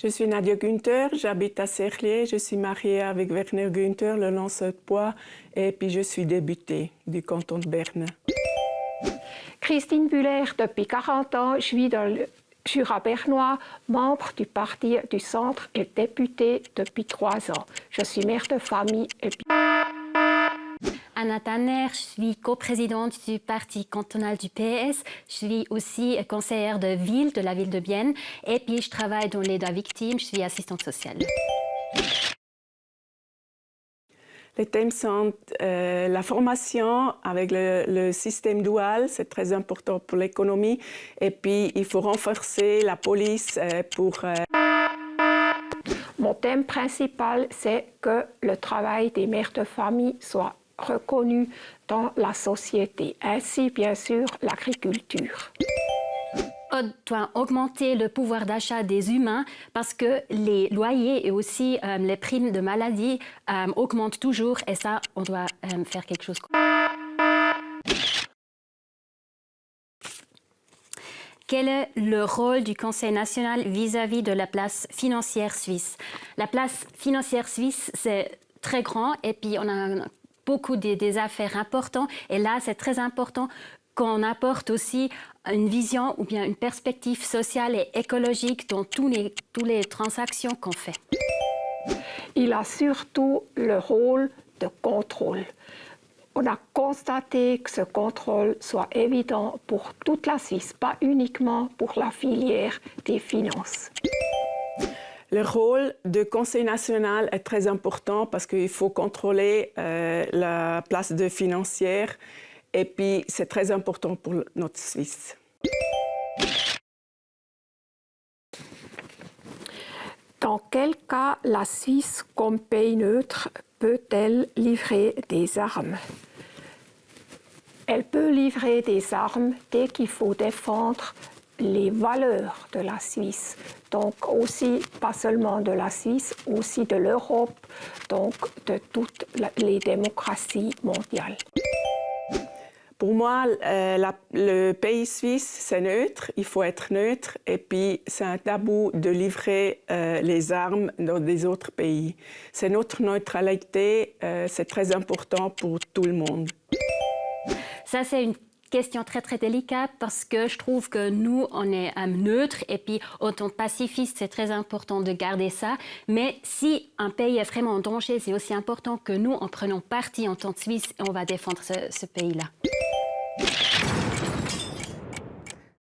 Je suis Nadia Günther, j'habite à Serlier, je suis mariée avec Werner Günther, le lanceur de poids, et puis je suis députée du canton de Berne. Christine Buller, depuis 40 ans, je vis dans le Jura bernois, membre du Parti du Centre et députée depuis 3 ans. Je suis mère de famille et Anna Tanner, je suis coprésidente du parti cantonal du PS. Je suis aussi conseillère de ville de la ville de Bienne. Et puis, je travaille dans l'aide aux victimes. Je suis assistante sociale. Les thèmes sont la formation avec le système dual, c'est très important pour l'économie. Et puis, il faut renforcer la police pour... Mon thème principal, c'est que le travail des mères de famille soit reconnu dans la société, ainsi bien sûr l'agriculture. On doit augmenter le pouvoir d'achat des humains parce que les loyers et aussi les primes de maladie augmentent toujours et ça, on doit faire quelque chose. Quel est le rôle du Conseil national vis-à-vis de la place financière suisse? La place financière suisse, c'est très grand et puis on a beaucoup des affaires importantes. Et là, c'est très important qu'on apporte aussi une vision ou bien une perspective sociale et écologique dans toutes les transactions qu'on fait. Il a surtout le rôle de contrôle. On a constaté que ce contrôle soit évident pour toute la Suisse, pas uniquement pour la filière des finances. Le rôle du Conseil national est très important parce qu'il faut contrôler la place de financière et puis c'est très important pour notre Suisse. Dans quel cas la Suisse, comme pays neutre, peut-elle livrer des armes? Elle peut livrer des armes dès qu'il faut défendre les valeurs de la Suisse. Donc aussi, pas seulement de la Suisse, aussi de l'Europe, donc de toutes les démocraties mondiales. Pour moi, le pays suisse, c'est neutre, il faut être neutre, et puis c'est un tabou de livrer les armes dans des autres pays. C'est notre neutralité, c'est très important pour tout le monde. Ça, c'est une question très, très délicate parce que je trouve que nous, on est neutre et puis, en tant que pacifiste, c'est très important de garder ça. Mais si un pays est vraiment en danger, c'est aussi important que nous, en prenons parti en tant que Suisse et on va défendre ce pays-là.